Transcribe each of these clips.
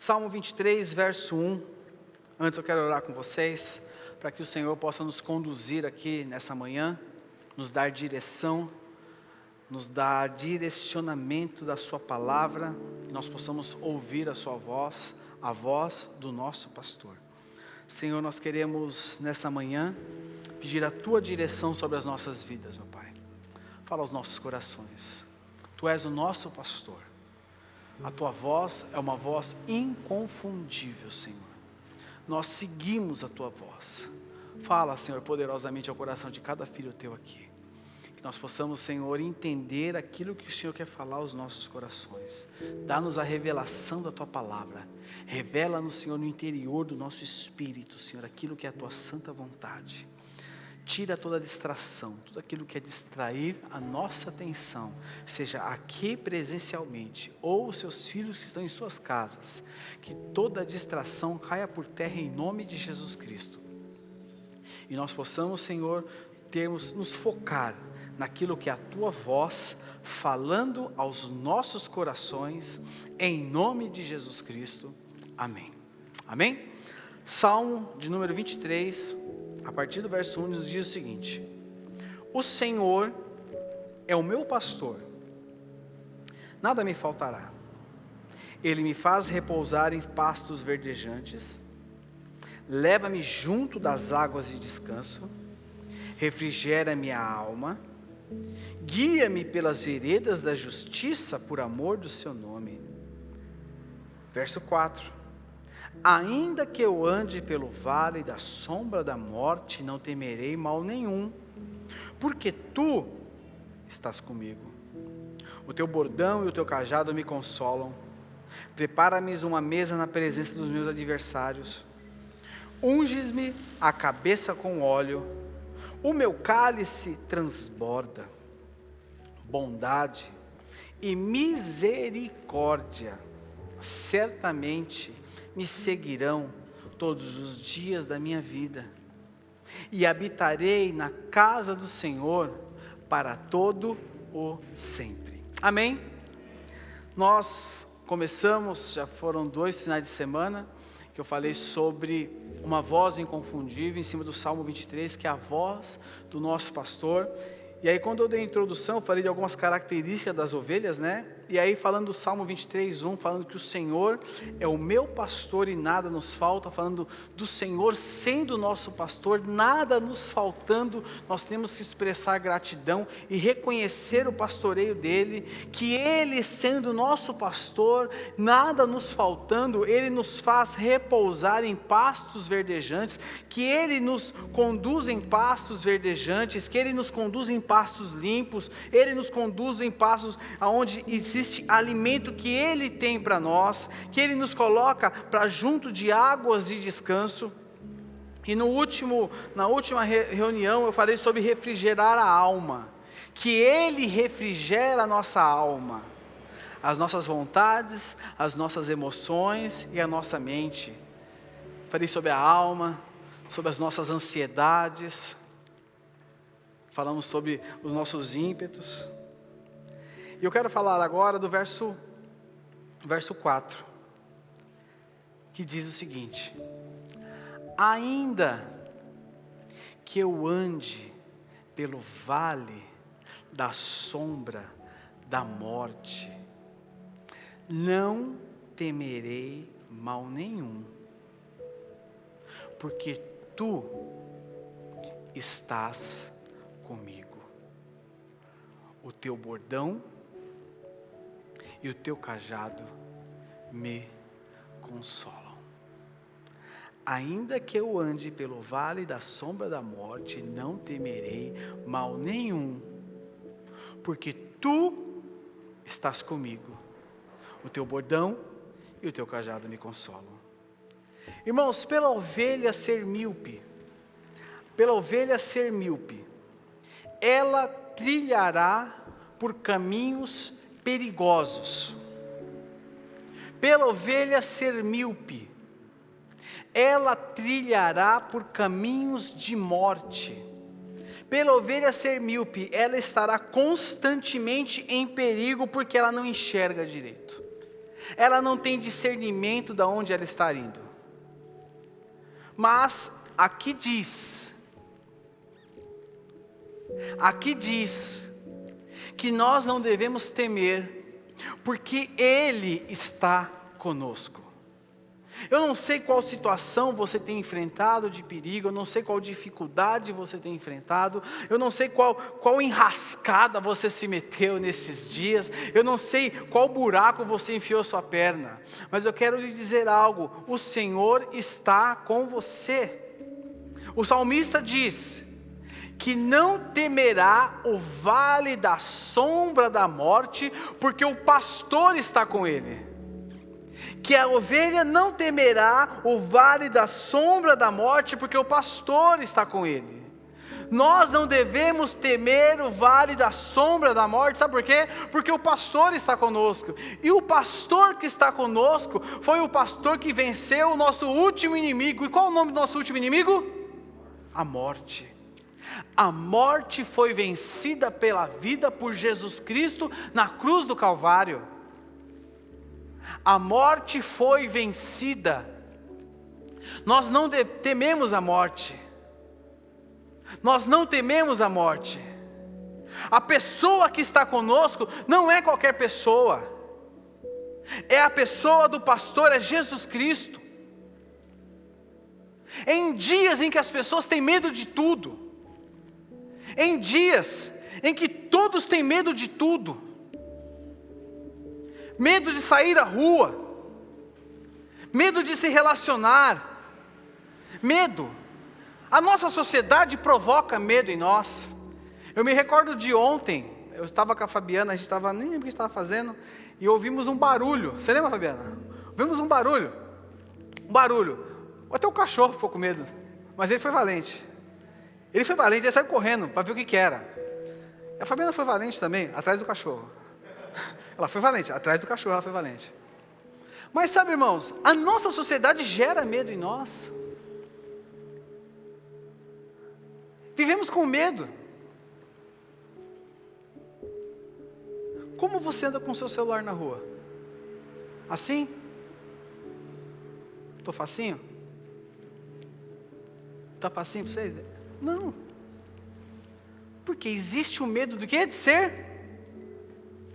Salmo 23, verso 1. Antes eu quero orar com vocês, para que o Senhor possa nos conduzir aqui nessa manhã, nos dar direção, nos dar direcionamento da sua palavra, e nós possamos ouvir a sua voz, a voz do nosso pastor. Senhor, nós queremos nessa manhã pedir a tua direção sobre as nossas vidas, meu Pai. Fala aos nossos corações. Tu és o nosso pastor. A tua voz é uma voz inconfundível, Senhor. Nós seguimos a tua voz. Fala, Senhor, poderosamente ao coração de cada filho teu aqui. Que nós possamos, Senhor, entender aquilo que o Senhor quer falar aos nossos corações. Dá-nos a revelação da tua palavra. Revela-nos, Senhor, no interior do nosso espírito, Senhor, aquilo que é a tua santa vontade. Tira toda a distração, tudo aquilo que é distrair a nossa atenção, seja aqui presencialmente, ou os seus filhos que estão em suas casas, que toda distração caia por terra em nome de Jesus Cristo. E nós possamos, Senhor, nos focar naquilo que é a tua voz, falando aos nossos corações, em nome de Jesus Cristo. Amém. Amém? Salmo de número 23, a partir do verso 1, nos diz o seguinte: o Senhor é o meu pastor, nada me faltará. Ele me faz repousar em pastos verdejantes, leva-me junto das águas de descanso, refrigera minha alma, guia-me pelas veredas da justiça por amor do seu nome. Verso 4: ainda que eu ande pelo vale da sombra da morte, não temerei mal nenhum, porque tu estás comigo. O teu bordão e o teu cajado me consolam. Prepara-me uma mesa na presença dos meus adversários. Unges-me a cabeça com óleo, o meu cálice transborda. Bondade e misericórdia certamente me seguirão todos os dias da minha vida, e habitarei na casa do Senhor para todo o sempre. Amém? Nós começamos, já foram 2 finais de semana, que eu falei sobre uma voz inconfundível em cima do Salmo 23, que é a voz do nosso pastor. E aí quando eu dei a introdução, eu falei de algumas características das ovelhas, né? E aí falando do Salmo 23, 1, falando que o Senhor é o meu pastor e nada nos falta, falando do Senhor sendo o nosso pastor, nada nos faltando, nós temos que expressar gratidão e reconhecer o pastoreio dele, que ele sendo o nosso pastor, nada nos faltando, ele nos faz repousar em pastos verdejantes, que ele nos conduz em pastos verdejantes, que ele nos conduz em pastos limpos, ele nos conduz em pastos onde existe alimento que ele tem para nós, que ele nos coloca para junto de águas de descanso. E na última reunião eu falei sobre refrigerar a alma, que ele refrigera a nossa alma, as nossas vontades, as nossas emoções e a nossa mente. Falei sobre a alma, sobre as nossas ansiedades, falamos sobre os nossos ímpetos. E eu quero falar agora do verso 4, que diz o seguinte: ainda que eu ande pelo vale da sombra da morte, não temerei mal nenhum, porque tu estás comigo. O teu bordão e o teu cajado me consolam. Ainda que eu ande pelo vale da sombra da morte, não temerei mal nenhum, porque tu estás comigo. O teu bordão e o teu cajado me consolam. Irmãos, pela ovelha ser míope, ela trilhará por caminhos perigosos. Pela ovelha ser míope, ela trilhará por caminhos de morte. Pela ovelha ser míope, ela estará constantemente em perigo, porque ela não enxerga direito. ela não tem discernimento de onde ela está indo. Mas aqui diz que nós não devemos temer, porque Ele está conosco. Eu não sei qual situação você tem enfrentado de perigo, eu não sei qual dificuldade você tem enfrentado, eu não sei qual enrascada você se meteu nesses dias, eu não sei qual buraco você enfiou sua perna, mas eu quero lhe dizer algo: o Senhor está com você. O salmista diz que não temerá o vale da sombra da morte, porque o pastor está com ele. Que a ovelha não temerá o vale da sombra da morte, porque o pastor está com ele. Nós não devemos temer o vale da sombra da morte, sabe por quê? Porque o pastor está conosco, e o pastor que está conosco, foi o pastor que venceu o nosso último inimigo. E qual é o nome do nosso último inimigo? A morte. A morte foi vencida pela vida por Jesus Cristo na cruz do Calvário. A morte foi vencida. Nós não tememos a morte. Nós não tememos a morte. A pessoa que está conosco não é qualquer pessoa. É a pessoa do pastor, é Jesus Cristo. Em dias em que as pessoas têm medo de tudo, em dias em que todos têm medo de tudo, medo de sair à rua, medo de se relacionar, medo. A nossa sociedade provoca medo em nós. Eu me recordo de ontem, eu estava com a Fabiana, a gente estava, nem lembro o que estava fazendo, e ouvimos um barulho. Você lembra, Fabiana? Ouvimos um barulho. Até o cachorro ficou com medo, mas ele foi valente. Ele saiu correndo para ver o que era. A Fabiana foi valente também, atrás do cachorro. Ela foi valente, atrás do cachorro ela foi valente. Mas sabe, irmãos, a nossa sociedade gera medo em nós. Vivemos com medo. Como você anda com o seu celular na rua? Assim? Estou facinho? Está facinho para vocês? Não. Porque existe o medo do quê? De ser.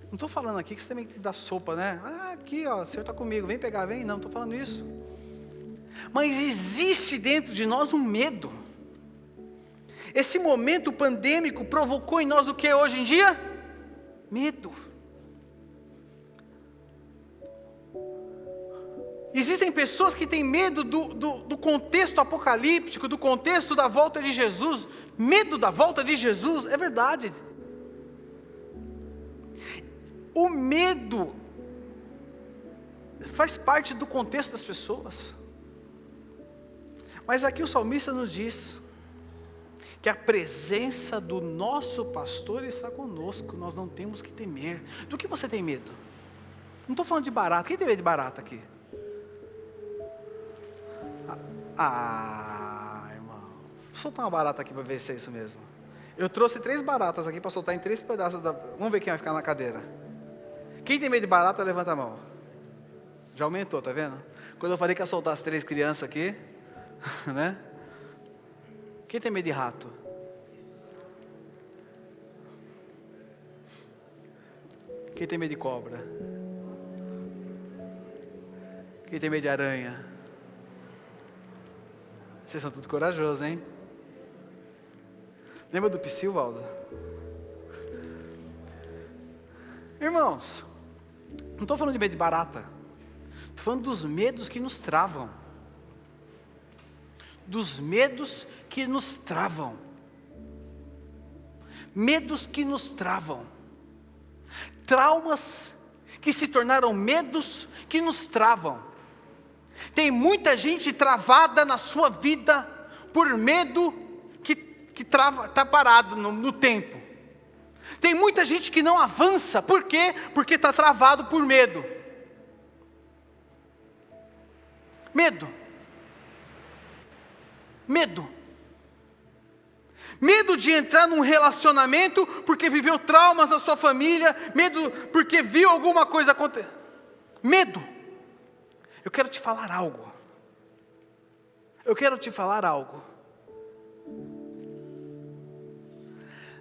Não estou falando aqui que você também tem que dar sopa, né? Aqui, ó, o Senhor está comigo, vem pegar, vem. Não, estou falando isso. Mas existe dentro de nós um medo. Esse momento pandêmico provocou em nós o que hoje em dia? Medo. Existem pessoas que têm medo do contexto apocalíptico, do contexto da volta de Jesus. Medo da volta de Jesus, é verdade. O medo faz parte do contexto das pessoas. Mas aqui o salmista nos diz que a presença do nosso pastor está conosco, nós não temos que temer. Do que você tem medo? Não estou falando de barata. Quem tem medo de barata aqui? Irmão, vou soltar uma barata aqui para ver se é isso mesmo. Eu trouxe 3 baratas aqui para soltar em 3 pedaços Vamos ver quem vai ficar na cadeira. Quem tem medo de barata, levanta a mão. Já aumentou, tá vendo? Quando eu falei que ia soltar as 3 crianças aqui, né? Quem tem medo de rato? Quem tem medo de cobra? Quem tem medo de aranha? Vocês são tudo corajosos, hein? Lembra do psil, Valdo? Irmãos, não estou falando de medo de barata. Estou falando dos medos que nos travam. Dos medos que nos travam. Medos que nos travam. Traumas que se tornaram medos que nos travam. Tem muita gente travada na sua vida por medo que está parado no tempo. Tem muita gente que não avança, por quê? Porque está travado por medo. Medo. Medo de entrar num relacionamento porque viveu traumas na sua família, medo porque viu alguma coisa acontecer. Medo. Eu quero te falar algo.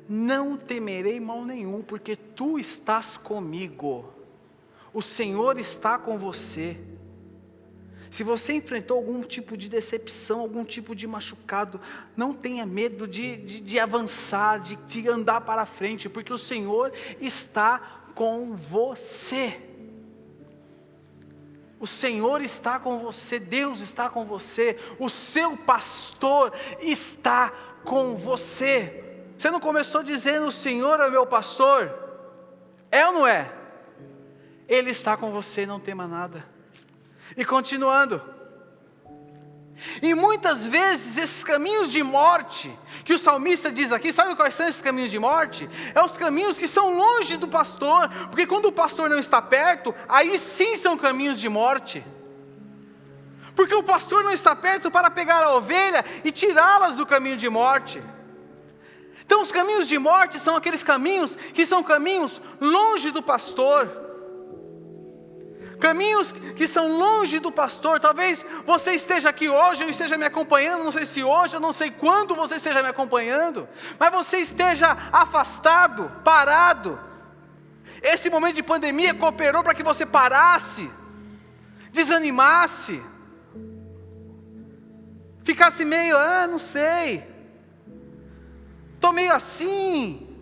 Não temerei mal nenhum, porque tu estás comigo. O Senhor está com você. Se você enfrentou algum tipo de decepção, algum tipo de machucado, não tenha medo de avançar, de andar para frente, porque o Senhor está com você. O Senhor está com você, Deus está com você, o seu pastor está com você. Você não começou dizendo: o Senhor é o meu pastor? É ou não é? Ele está com você, não tema nada. E continuando. E muitas vezes esses caminhos de morte, que o salmista diz aqui, sabe quais são esses caminhos de morte? É os caminhos que são longe do pastor, porque quando o pastor não está perto, aí sim são caminhos de morte. Porque o pastor não está perto para pegar a ovelha e tirá-las do caminho de morte. Então os caminhos de morte são aqueles caminhos que são caminhos longe do pastor. Caminhos que são longe do pastor. Talvez você esteja aqui hoje, eu esteja me acompanhando, não sei se hoje, eu não sei quando você esteja me acompanhando, mas você esteja afastado, parado. Esse momento de pandemia cooperou para que você parasse, desanimasse, ficasse meio, não sei, estou meio assim,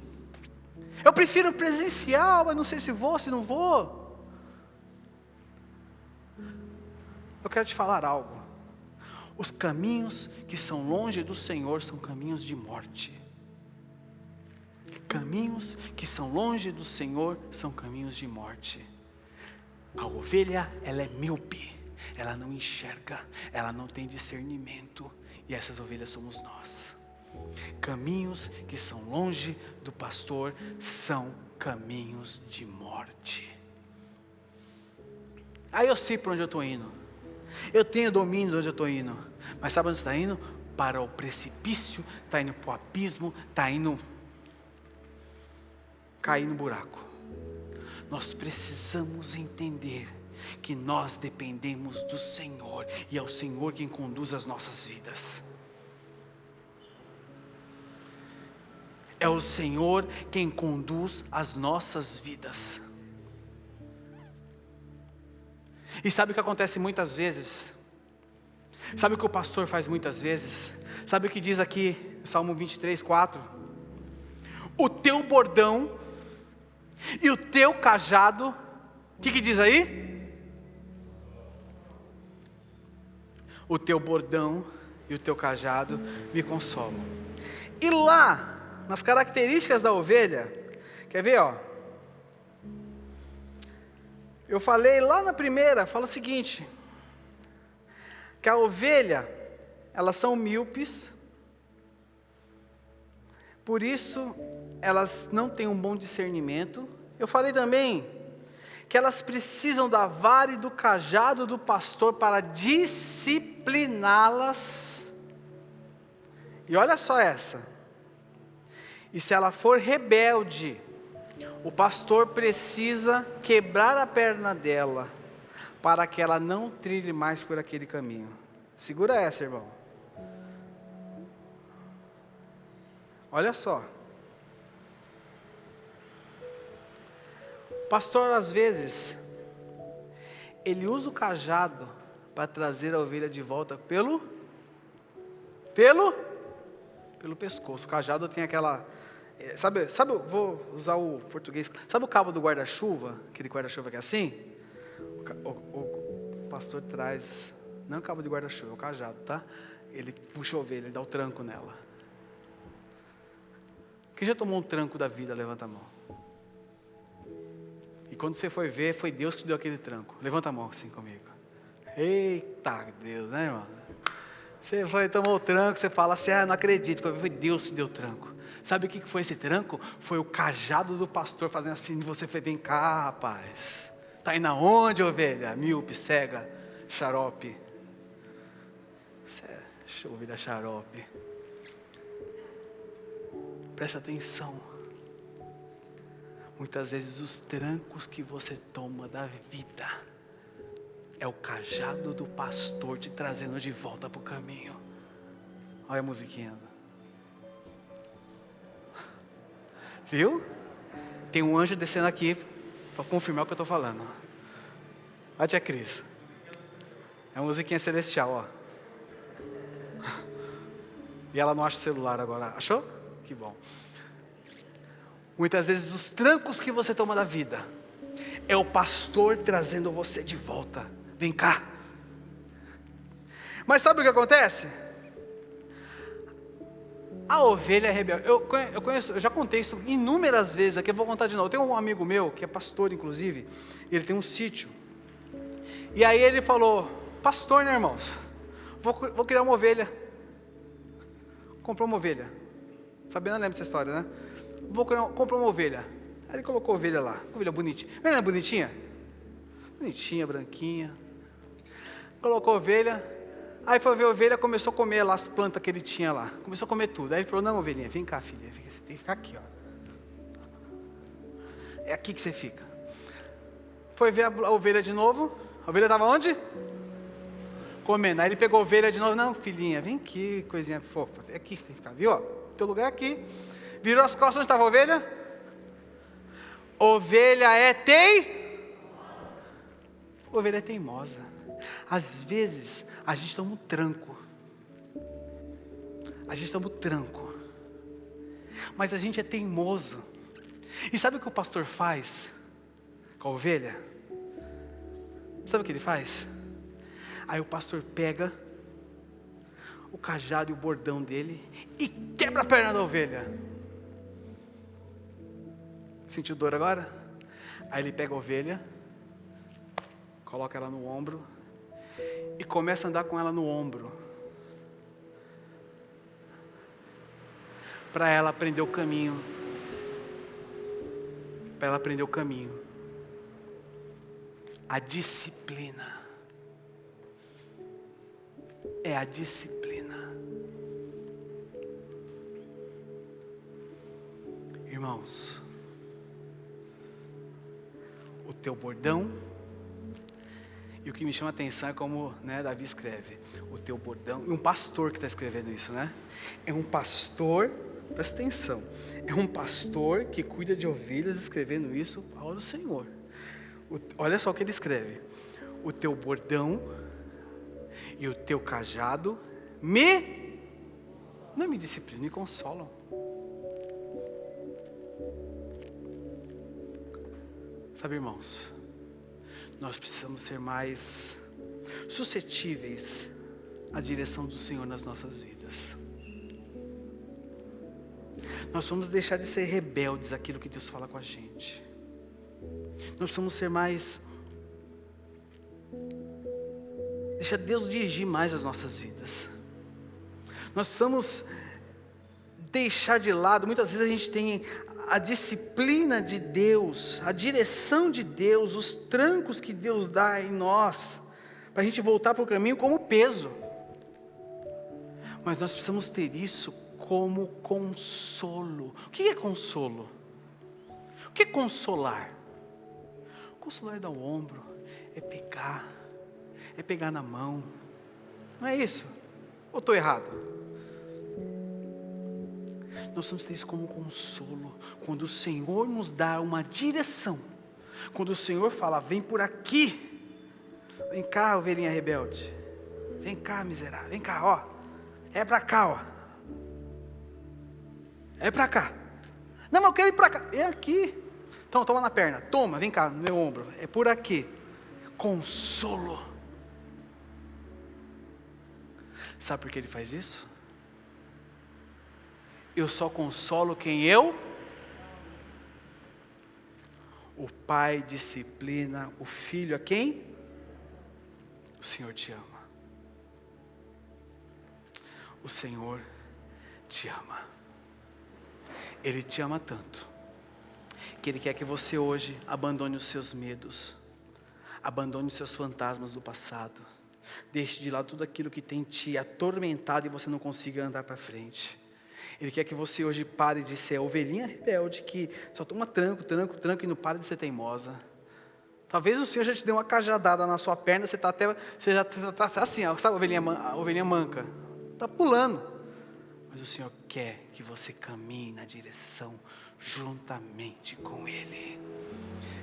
eu prefiro presencial, mas não sei se vou, se não vou. Eu quero te falar algo. Os caminhos que são longe do Senhor são caminhos de morte. Caminhos que são longe do Senhor são caminhos de morte. A ovelha, ela é míope, ela não enxerga, ela não tem discernimento, e essas ovelhas somos nós. Caminhos que são longe do pastor são caminhos de morte. Aí eu sei para onde eu estou indo. Eu tenho domínio de onde eu estou indo. Mas sabe onde está indo? Para o precipício, está indo para o abismo, está indo cair no buraco. Nós precisamos entender que nós dependemos do Senhor, e é o Senhor quem conduz as nossas vidas. É o Senhor quem conduz as nossas vidas. E sabe o que acontece muitas vezes? Sabe o que o pastor faz muitas vezes? Sabe o que diz aqui, Salmo 23, 4? O teu bordão e o teu cajado, o que diz aí? O teu bordão e o teu cajado me consolam. E lá, nas características da ovelha, quer ver, ó? Eu falei lá na primeira, fala o seguinte, que a ovelha, elas são míopes, por isso elas não têm um bom discernimento. Eu falei também que elas precisam da vara e do cajado do pastor para discipliná-las. E olha só essa, e se ela for rebelde, o pastor precisa quebrar a perna dela, para que ela não trilhe mais por aquele caminho. Segura essa, irmão. Olha só. O pastor, às vezes, ele usa o cajado para trazer a ovelha de volta pelo pescoço. O cajado tem aquela... Sabe, vou usar o português. Sabe o cabo do guarda-chuva? Aquele guarda-chuva que é assim? O pastor traz, não é o cabo de guarda-chuva, é o cajado, tá? Ele puxa a ovelha, ele dá o tranco nela. Quem já tomou um tranco da vida, levanta a mão. E quando você foi ver, foi Deus que te deu aquele tranco. Levanta a mão assim comigo. Eita Deus, né, irmão? Você foi, tomou o tranco, você fala assim, não acredito, foi Deus que te deu o tranco. Sabe o que foi esse tranco? Foi o cajado do pastor fazendo assim, você foi, vem cá, rapaz. Está indo aonde, ovelha? Míope, cega, xarope. Deixa eu ouvir da xarope. Presta atenção. Muitas vezes os trancos que você toma da vida é o cajado do pastor te trazendo de volta para o caminho. Olha a musiquinha. Viu? Tem um anjo descendo aqui para confirmar o que eu estou falando. Olha a tia Cris. É a musiquinha celestial, ó. E ela não acha o celular agora. Achou? Que bom. Muitas vezes os trancos que você toma da vida é o pastor trazendo você de volta. Vem cá. Mas sabe o que acontece? A ovelha é rebelde. Eu já contei isso inúmeras vezes aqui, eu vou contar de novo. Tem um amigo meu, que é pastor inclusive, ele tem um sítio. E aí ele falou, pastor, né, irmãos? Vou criar uma ovelha. Comprou uma ovelha. Fabiana lembra dessa história, né? Comprou uma ovelha. Aí ele colocou a ovelha lá, ovelha bonitinha. Não é bonitinha? Bonitinha, branquinha. Colocou a ovelha. Aí foi ver a ovelha, começou a comer lá as plantas que ele tinha lá. Começou a comer tudo. Aí ele falou, não, ovelhinha, vem cá, filha. Você tem que ficar aqui, ó. É aqui que você fica. Foi ver a ovelha de novo. A ovelha estava onde? Comendo. Aí ele pegou a ovelha de novo. Não, filhinha, vem aqui, coisinha fofa. É aqui que você tem que ficar, viu? Ó, teu lugar é aqui. Virou as costas, onde estava a ovelha? Ovelha é Ovelha é teimosa. Às vezes, a gente toma um tranco. Mas a gente é teimoso. E sabe o que o pastor faz com a ovelha? Sabe o que ele faz? Aí o pastor pega o cajado e o bordão dele e quebra a perna da ovelha. Sentiu dor agora? Aí ele pega a ovelha, coloca ela no ombro e começa a andar com ela no ombro, para ela aprender o caminho. A disciplina. É a disciplina. Irmãos, o teu bordão, e o que me chama a atenção é como, né, Davi escreve, o teu bordão, e um pastor que está escrevendo isso, né? É um pastor, presta atenção, é um pastor que cuida de ovelhas escrevendo isso ao Senhor. Olha só o que ele escreve: o teu bordão e o teu cajado não me disciplinam, me consolam. Sabe, irmãos, nós precisamos ser mais suscetíveis à direção do Senhor nas nossas vidas. Nós vamos deixar de ser rebeldes àquilo que Deus fala com a gente. Nós precisamos ser mais... Deixa Deus dirigir mais as nossas vidas. Nós precisamos deixar de lado, muitas vezes a gente tem a disciplina de Deus, a direção de Deus, os trancos que Deus dá em nós, para a gente voltar para o caminho como peso. Mas nós precisamos ter isso como consolo. O que é consolo? O que é consolar? Consolar é dar o ombro, é pegar na mão. Não é isso? Ou estou errado? Nós precisamos ter isso como consolo. Quando o Senhor nos dá uma direção, quando o Senhor fala, vem por aqui, vem cá, ovelhinha rebelde, vem cá, miserável, vem cá, ó, é para cá, ó, é para cá. Não, mas eu quero ir para cá, é aqui. Então toma na perna, toma, vem cá, no meu ombro, é por aqui. Consolo. Sabe por que Ele faz isso? Eu só consolo quem eu... O Pai disciplina o Filho a quem? O Senhor te ama. O Senhor te ama. Ele te ama tanto, que Ele quer que você hoje abandone os seus medos, abandone os seus fantasmas do passado, deixe de lado tudo aquilo que tem te atormentado e você não consiga andar para frente. Ele quer que você hoje pare de ser a ovelhinha rebelde que só toma tranco e não para de ser teimosa. Talvez o Senhor já te deu uma cajadada na sua perna, você já está assim, ó, sabe a ovelhinha manca? Está pulando. Mas o Senhor quer que você caminhe na direção juntamente com Ele.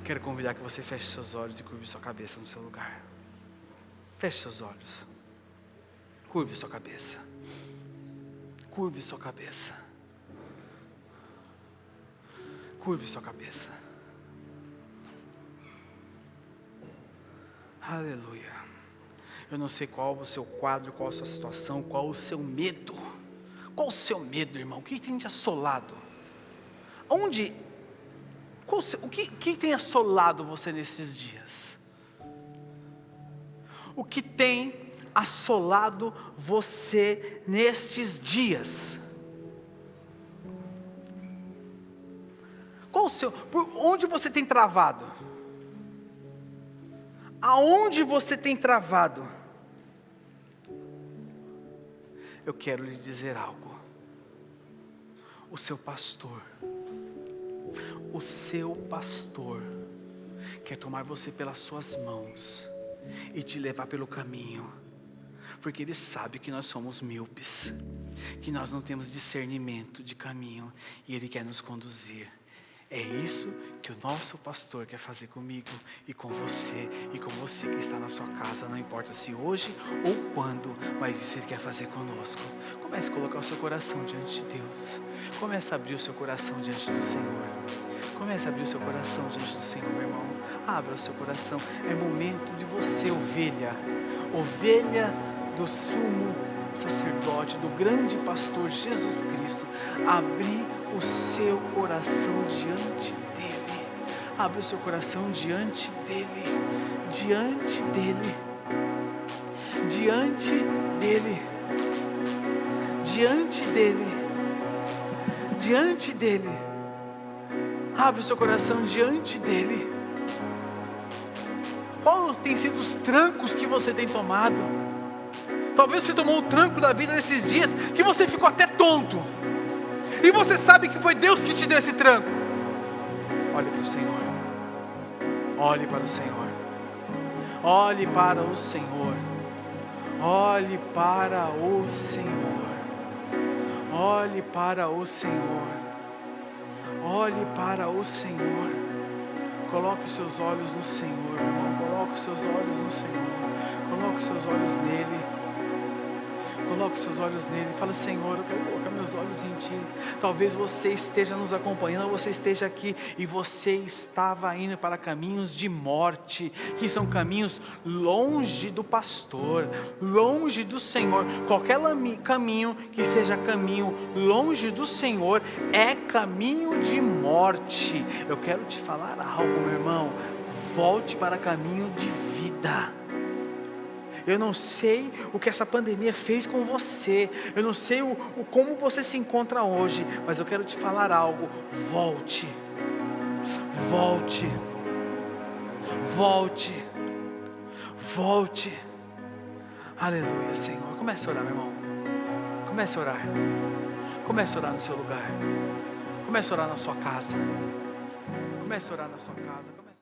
Quero convidar que você feche seus olhos e curve sua cabeça no seu lugar. Feche seus olhos. Curve sua cabeça. Curve sua cabeça. Curve sua cabeça. Aleluia. Eu não sei qual o seu quadro, qual a sua situação, qual o seu medo. Qual o seu medo, irmão? O que tem te assolado? O que tem assolado você nesses dias? O que tem assolado você nestes dias? Por onde você tem travado? Aonde você tem travado? Eu quero lhe dizer algo. O seu pastor quer tomar você pelas suas mãos e te levar pelo caminho, porque Ele sabe que nós somos míopes, que nós não temos discernimento de caminho, e Ele quer nos conduzir. É isso que o nosso pastor quer fazer comigo e com você que está na sua casa, não importa se hoje ou quando, mas isso Ele quer fazer conosco. Comece a colocar o seu coração diante de Deus. Comece a abrir o seu coração diante do Senhor. Comece a abrir o seu coração diante do Senhor, meu irmão. Abra o seu coração. É momento de você, ovelha do sumo sacerdote, do grande pastor Jesus Cristo, abrir o seu coração diante dele. Abre o seu coração diante dele, diante dele, diante dele, diante dele, diante dele. Abre o seu coração diante dele. Qual tem sido os trancos que você tem tomado? Talvez você tomou o tranco da vida nesses dias que você ficou até tonto. E você sabe que foi Deus que te deu esse tranco. Olhe para o Senhor. Olhe para o Senhor. Olhe para o Senhor. Olhe para o Senhor. Olhe para o Senhor. Olhe para o Senhor. Coloque os seus olhos no Senhor, irmão. Coloque os seus olhos no Senhor. Coloque os seus olhos nele. Coloque os seus olhos nele. Fala: Senhor, eu quero colocar meus olhos em Ti. Talvez você esteja nos acompanhando, você esteja aqui e você estava indo para caminhos de morte, que são caminhos longe do pastor, longe do Senhor. Qualquer caminho que seja caminho longe do Senhor é caminho de morte. Eu quero te falar algo, meu irmão. Volte para caminho de vida. Eu não sei o que essa pandemia fez com você. Eu não sei como você se encontra hoje. Mas eu quero te falar algo. Volte. Volte. Volte. Volte. Aleluia, Senhor. Comece a orar, meu irmão. Comece a orar. Comece a orar no seu lugar. Comece a orar na sua casa. Comece a orar na sua casa.